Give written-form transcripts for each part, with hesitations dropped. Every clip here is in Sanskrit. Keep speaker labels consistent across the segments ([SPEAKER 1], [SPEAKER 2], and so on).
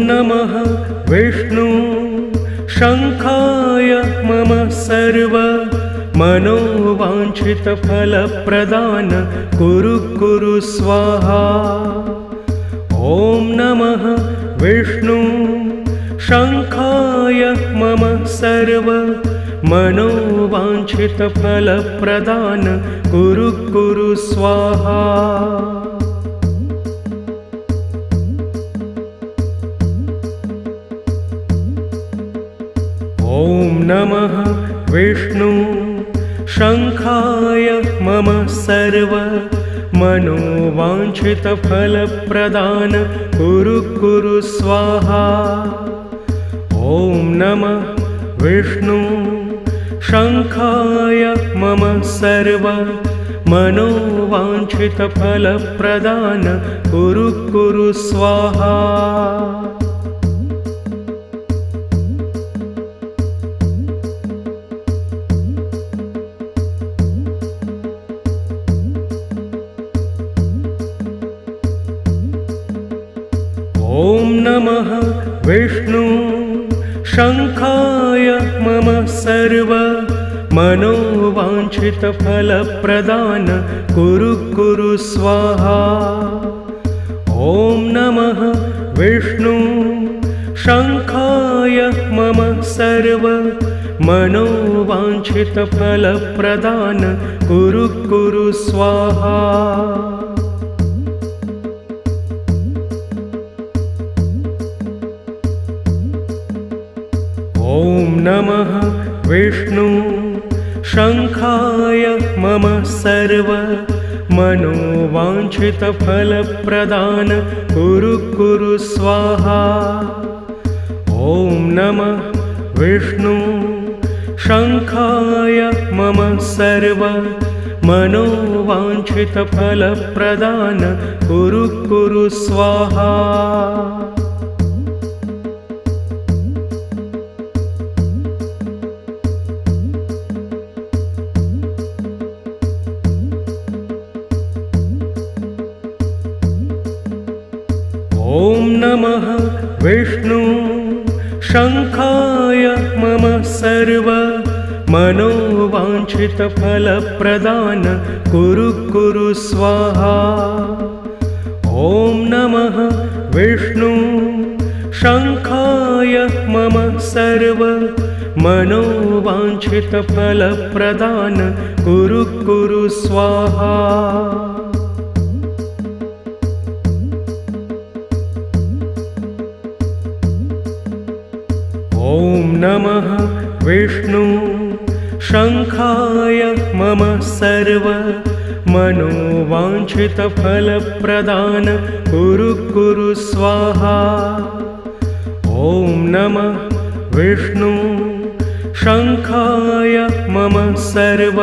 [SPEAKER 1] नमः विष्णु शंखाय मम सर्व मनोवांछितफलप्रदान कुरु कुरु स्वाहा। ॐ नमः विष्णु शंखाय मम सर्व मनोवांछितफलप्रदान कुरु कुरु स्वाहा। ॐ नमः विष्णु शंखाय मम सर्व मनोवांछितफलप्रदान कुरु कुरु स्वाहा। ॐ नमः विष्णु शंखाय मम सर्व मनोवांछितफलप्रदान कुरु कुरु स्वाहा। ॐ नमः विष्णु शंखाय मम सर्व मनोवांछितफलप्रदान कुरु कुरु स्वाहा। ॐ नमः विष्णु शंखाय मम सर्व मनोवांछितफलप्रदान कुरु कुरु स्वाहा। ॐ नमः विष्णु शंखाय मम सर्व मनोवांछितफलप्रदान कुरु कुरु स्वाहा। ॐ नमः विष्णु शंखाय मम सर्व मनोवांछितफलप्रदान कुरु कुरु स्वाहा। ॐ नमः विष्णु शंखाय मम सर्व मनोवांछितफलप्रदान कुरु कुरु स्वाहा। ॐ नमः विष्णु शंखाय मम सर्व मनोवांछितफलप्रदान कुरु कुरु स्वाहा। ॐ नमः विष्णु शंखाय मम सर्व मनोवांछितफलप्रदान कुरु कुरु स्वाहा। ॐ नमः विष्णु शंखाय मम सर्व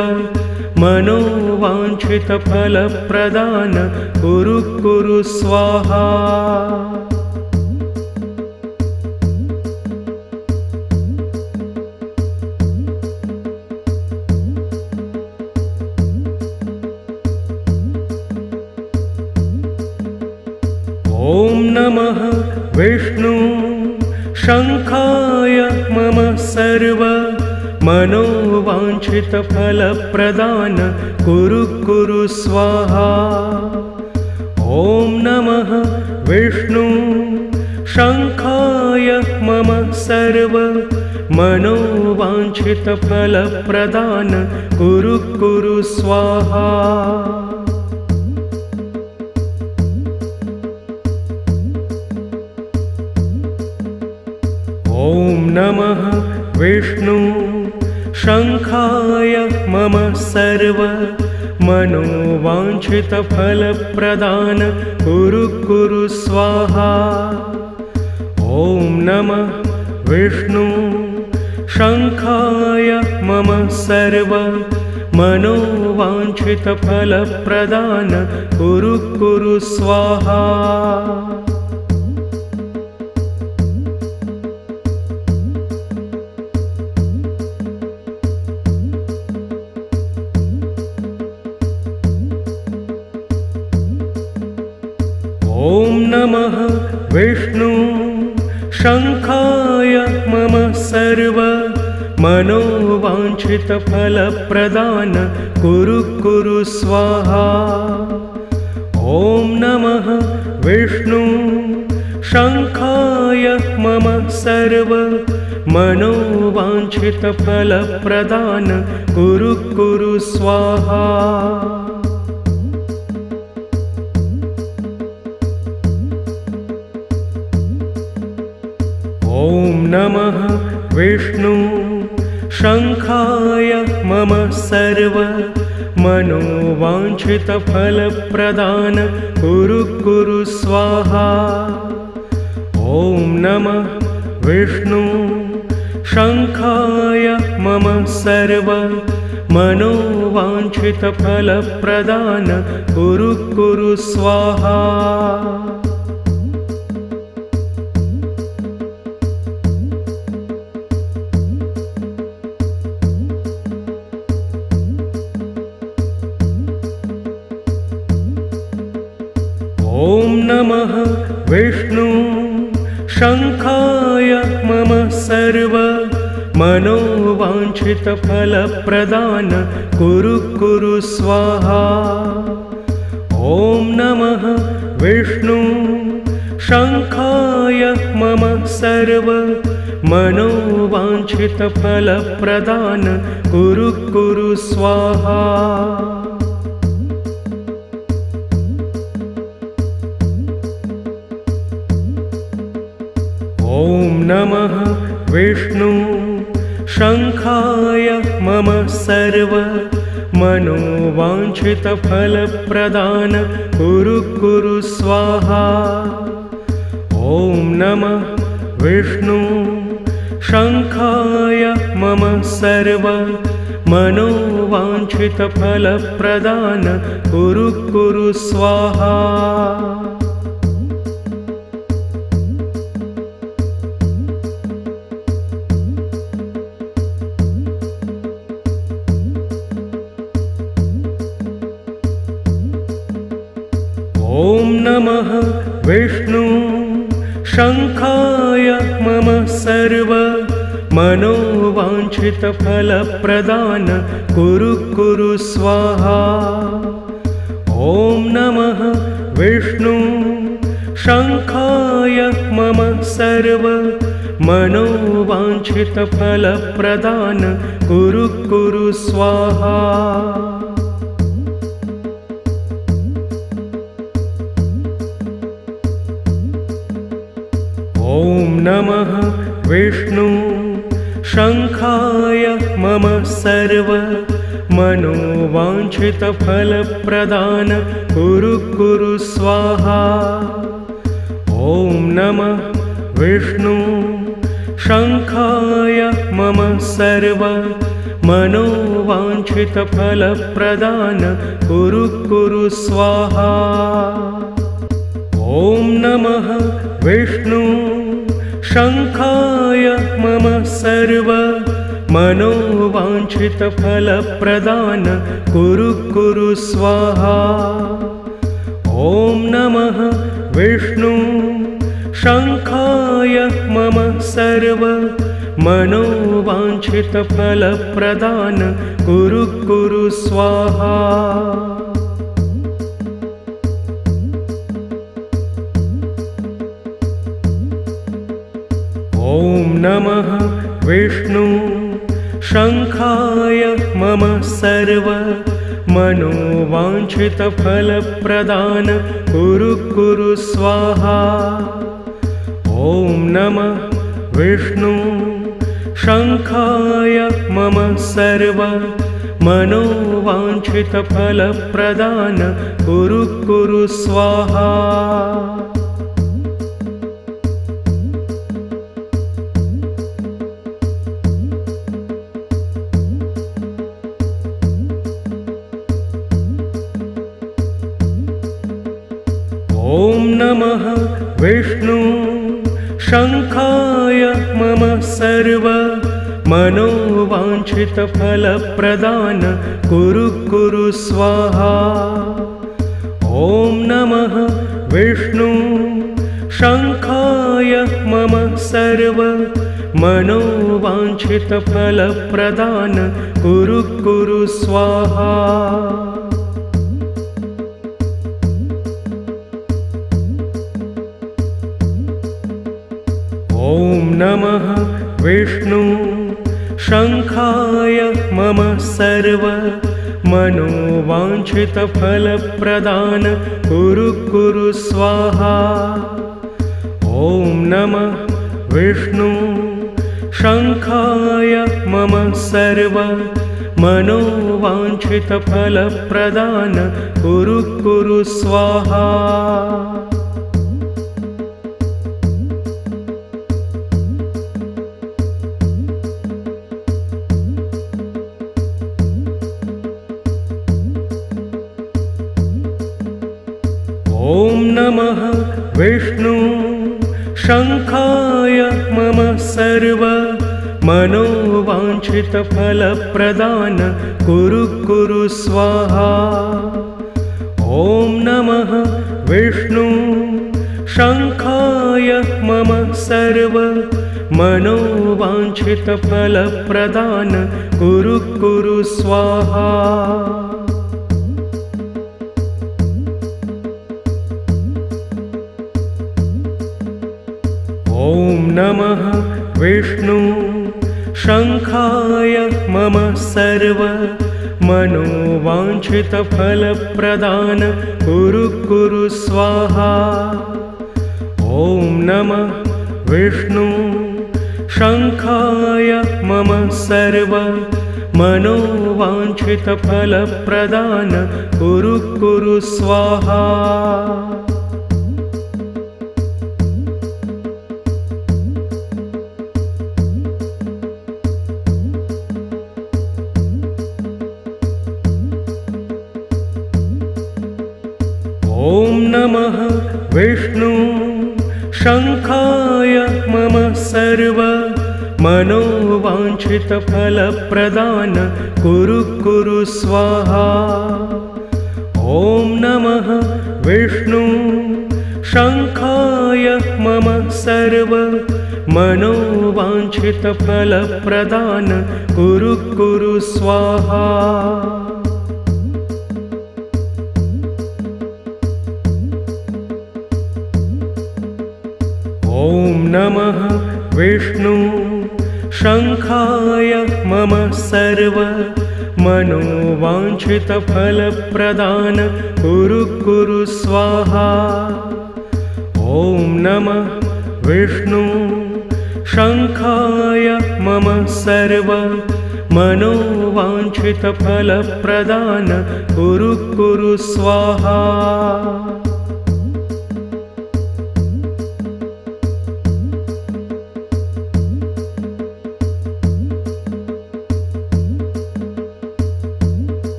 [SPEAKER 1] मनोवांछितफलप्रदान कुरु कुरु स्वाहा। ॐ नमः विष्णु शंखाय मम सर्व मनोवांछितफलप्रदान कुरु कुरु स्वाहा। ॐ नमः विष्णु शंखाय मम सर्व मनोवांछितफलप्रदान कुरु कुरु स्वाहा। ॐ नमः विष्णु शंखाय मम सर्व मनोवांछितफलप्रदान कुरु कुरु स्वाहा। ॐ नमः विष्णु शंखाय मम सर्व मनोवांछितफलप्रदान कुरु कुरु स्वाहा। ॐ नमः विष्णु शङ्खाय मम सर्व मनोवाञ्छितफलप्रदान कुरु कुरु स्वाहा। ॐ नमः विष्णु शङ्खाय मम सर्व मनोवाञ्छितफलप्रदान कुरु कुरु स्वाहा। ॐ नमः विष्णु शङ्खाय मम सर्व मनोवाञ्छितफलप्रदान कुरु कुरु स्वाहा। ॐ नमः विष्णु शङ्खाय मम सर्व मनोवाञ्छितफलप्रदान कुरु कुरु स्वाहा। ॐ नमः विष्णु शङ्खाय मम सर्व मनोवाञ्छितफलप्रदान कुरु कुरु स्वाहा। ॐ नमः विष्णु शङ्खाय मम सर्व मनोवाञ्छितफलप्रदान कुरु कुरु स्वाहा। ॐ नमः विष्णु शङ्खाय मम सर्व मनोवाञ्छितफलप्रदान कुरु कुरु स्वाहा। ॐ नमः विष्णु शङ्खाय मम सर्व मनोवाञ्छितफलप्रदान कुरु कुरु स्वाहा। ॐ नमः विष्णु शङ्खाय मम सर्व मनोवाञ्छितफलप्रदान कुरु कुरु स्वाहा। ॐ नमः विष्णु शङ्खाय मम सर्व मनोवाञ्छितफलप्रदान कुरु कुरु स्वाहा। ॐ नमः विष्णु शङ्खाय मम सर्व मनोवाञ्छितफलप्रदान कुरु कुरु स्वाहा। ॐ नमः विष्णु शङ्खाय मम सर्व मनोवाञ्छितफलप्रदान कुरु कुरु स्वाहा। ॐ नमः विष्णु शङ्खाय मम सर्व मनोवाञ्छितफलप्रदान कुरु कुरु स्वाहा। ॐ नमः विष्णु शङ्खाय मम सर्व मनोवाञ्छितफलप्रदान कुरु कुरु स्वाहा। ॐ नमः विष्णु शङ्खाय मम सर्व मनोवाञ्छितफलप्रदान कुरु कुरु स्वाहा। ॐ नमः विष्णु शङ्खाय मम सर्व मनोवाञ्छितफलप्रदान कुरु कुरु स्वाहा। ॐ नमः विष्णु शङ्खाय मम सर्व मनोवाञ्छितफलप्रदान कुरु कुरु स्वाहा। ॐ नमः विष्णु शङ्खाय मम सर्व सर्व मनोवाञ्छितफलप्रदान कुरु कुरु स्वाहा। ॐ नमः विष्णु शङ्खाय मम सर्व मनोवाञ्छितफलप्रदान कुरु कुरु स्वाहा। ॐ नमः विष्णु शङ्खाय मम सर्व मनोवाञ्छितफलप्रदान कुरु कुरु स्वाहा। ॐ नमः विष्णु शङ्खाय मम सर्व मनोवाञ्छितफलप्रदान कुरु कुरु स्वाहा। ॐ नमः विष्णु शङ्खाय मम सर्व मनोवाञ्छितफलप्रदान कुरु कुरु स्वाहा। ॐ नमः विष्णु शङ्खाय मम सर्व मनोवाञ्छितफलप्रदान कुरु कुरु स्वाहा। ॐ नमः विष्णु शङ्खाय मम सर्व मनोवाञ्छितफलप्रदान कुरु कुरु स्वाहा। ॐ नमः विष्णु शङ्खाय मम सर्व मनोवाञ्छितफलप्रदान कुरु कुरु स्वाहा। ॐ नमः विष्णु शङ्खाय मम सर्व मनोवाञ्छितफलप्रदान कुरु कुरु स्वाहा। ॐ नमः विष्णु शङ्खाय मम सर्व मनोवाञ्छितफलप्रदान कुरु कुरु स्वाहा। ॐ नमः विष्णु शङ्खाय मम सर्व मनोवाञ्छितफलप्रदान कुरु कुरु स्वाहा।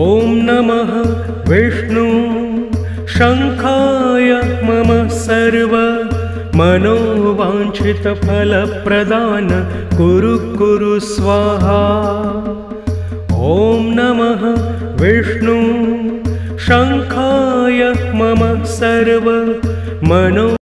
[SPEAKER 1] ॐ नमः विष्णु शङ्खाय मम सर्व मनोवाञ्छितफलप्रदान कुरु कुरु स्वाहा। ॐ नमः विष्णु शङ्खाय मम सर्व